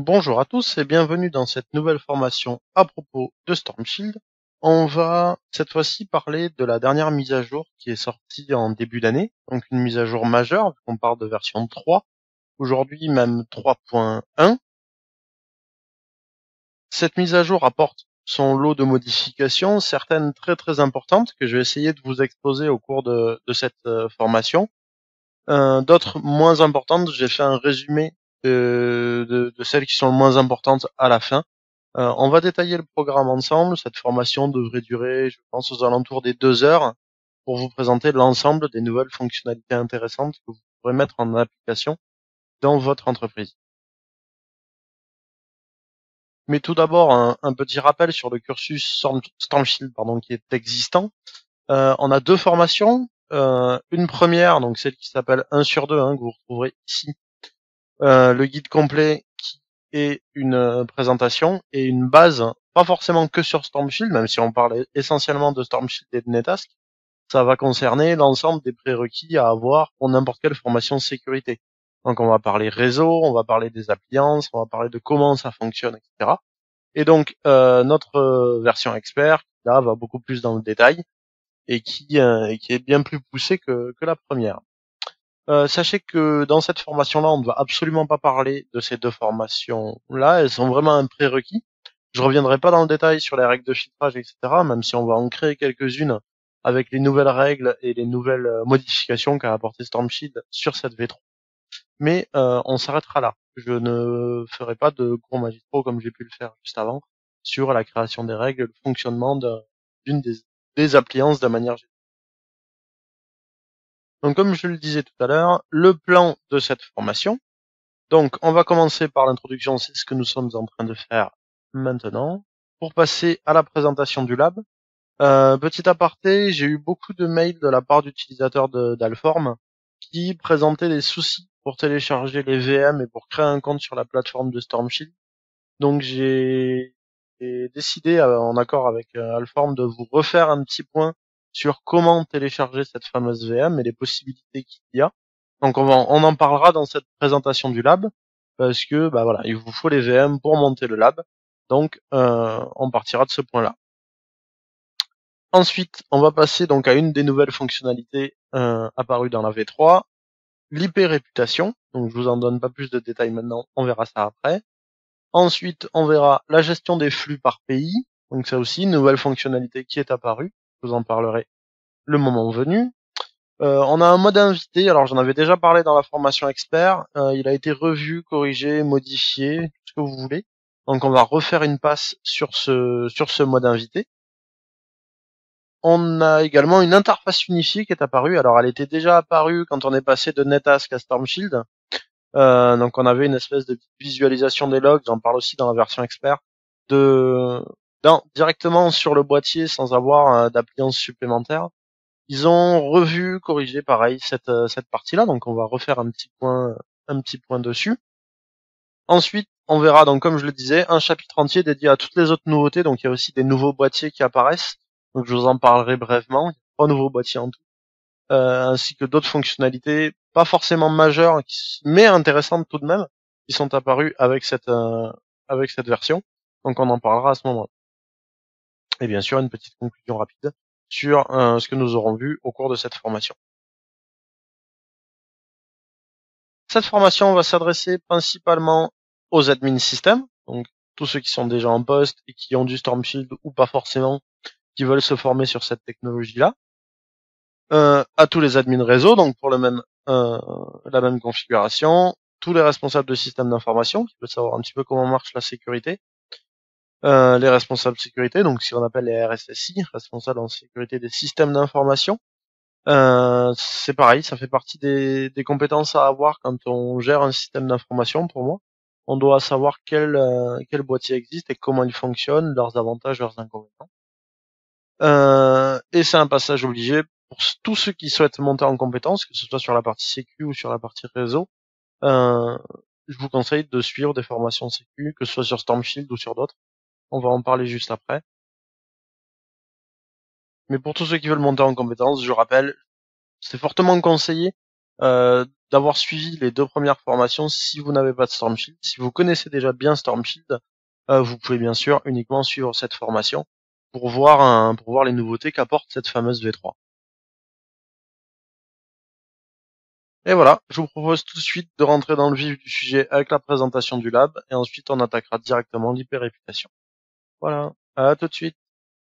Bonjour à tous et bienvenue dans cette nouvelle formation à propos de Storm Shield. On va cette fois-ci parler de la dernière mise à jour qui est sortie en début d'année, donc une mise à jour majeure, vu qu'on parle de version 3, aujourd'hui même 3.1. Cette mise à jour apporte son lot de modifications, certaines très très importantes que je vais essayer de vous exposer au cours de cette formation. D'autres moins importantes, j'ai fait un résumé de celles qui sont les moins importantes à la fin. On va détailler le programme ensemble. Cette formation devrait durer, je pense, aux alentours des 2 heures pour vous présenter l'ensemble des nouvelles fonctionnalités intéressantes que vous pourrez mettre en application dans votre entreprise. Mais tout d'abord, un petit rappel sur le cursus Stormshield qui est existant. On a deux formations. Une première, donc celle qui s'appelle 1 sur 2, que vous retrouverez ici. Le guide complet qui est une présentation et une base, pas forcément que sur Stormshield, même si on parle essentiellement de Stormshield et de Netask. Ça va concerner l'ensemble des prérequis à avoir pour n'importe quelle formation de sécurité. Donc on va parler réseau, on va parler des appliances, on va parler de comment ça fonctionne, etc. Et donc notre version expert, là, va beaucoup plus dans le détail et qui est bien plus poussée que la première. Sachez que dans cette formation-là, on ne va absolument pas parler de ces deux formations-là. Elles sont vraiment un prérequis. Je reviendrai pas dans le détail sur les règles de filtrage, etc., même si on va en créer quelques-unes avec les nouvelles règles et les nouvelles modifications qu'a apporté Stormshield sur cette V3. Mais on s'arrêtera là. Je ne ferai pas de cours magistraux comme j'ai pu le faire juste avant sur la création des règles, le fonctionnement d'une des appliances de manière générale. Donc comme je le disais tout à l'heure, le plan de cette formation. Donc on va commencer par l'introduction, c'est ce que nous sommes en train de faire maintenant, pour passer à la présentation du lab. Petit aparté, j'ai eu beaucoup de mails de la part d'utilisateurs d'Alform qui présentaient des soucis pour télécharger les VM et pour créer un compte sur la plateforme de Stormshield. Donc j'ai décidé, en accord avec Alform, de vous refaire un petit point sur comment télécharger cette fameuse VM et les possibilités qu'il y a. Donc on en parlera dans cette présentation du lab, parce que voilà, il vous faut les VM pour monter le lab. Donc on partira de ce point-là. Ensuite, on va passer donc à une des nouvelles fonctionnalités apparues dans la V3, l'IP réputation. Donc je vous en donne pas plus de détails maintenant, on verra ça après. Ensuite, on verra la gestion des flux par pays. Donc ça aussi, une nouvelle fonctionnalité qui est apparue. Je vous en parlerai le moment venu. On a un mode invité. Alors j'en avais déjà parlé dans la formation expert. Il a été revu, corrigé, modifié, tout ce que vous voulez. Donc on va refaire une passe sur ce mode invité. On a également une interface unifiée qui est apparue. Alors elle était déjà apparue quand on est passé de Netask à Stormshield. Donc on avait une espèce de visualisation des logs, j'en parle aussi dans la version expert, directement sur le boîtier sans avoir d'appliance supplémentaire. Ils ont revu, corrigé pareil cette partie-là, donc on va refaire un petit point dessus. Ensuite, on verra donc comme je le disais, un chapitre entier dédié à toutes les autres nouveautés, donc il y a aussi des nouveaux boîtiers qui apparaissent, donc je vous en parlerai brièvement, il y a 3 nouveaux boîtiers en tout. Ainsi que d'autres fonctionnalités pas forcément majeures, mais intéressantes tout de même, qui sont apparues avec cette version. Donc on en parlera à ce moment-là. Et bien sûr, une petite conclusion rapide sur ce que nous aurons vu au cours de cette formation. Cette formation va s'adresser principalement aux admin système, donc tous ceux qui sont déjà en poste et qui ont du Stormshield ou pas forcément, qui veulent se former sur cette technologie-là. À tous les admins réseau, donc pour la même configuration, tous les responsables de système d'information, qui veulent savoir un petit peu comment marche la sécurité, les responsables de sécurité, donc ce qu'on appelle les RSSI, responsables en sécurité des systèmes d'information. C'est pareil, ça fait partie des compétences à avoir quand on gère un système d'information pour moi. On doit savoir quel boîtier existe et comment il fonctionne, leurs avantages, leurs inconvénients. Et c'est un passage obligé pour tous ceux qui souhaitent monter en compétences, que ce soit sur la partie sécu ou sur la partie réseau. Je vous conseille de suivre des formations sécu, que ce soit sur Stormshield ou sur d'autres. On va en parler juste après. Mais pour tous ceux qui veulent monter en compétences, je rappelle, c'est fortement conseillé d'avoir suivi les 2 premières formations si vous n'avez pas de Storm Shield. Si vous connaissez déjà bien Storm Shield, vous pouvez bien sûr uniquement suivre cette formation pour voir les nouveautés qu'apporte cette fameuse V3. Et voilà, je vous propose tout de suite de rentrer dans le vif du sujet avec la présentation du lab, et ensuite on attaquera directement l'hyper-réputation. Voilà, à tout de suite.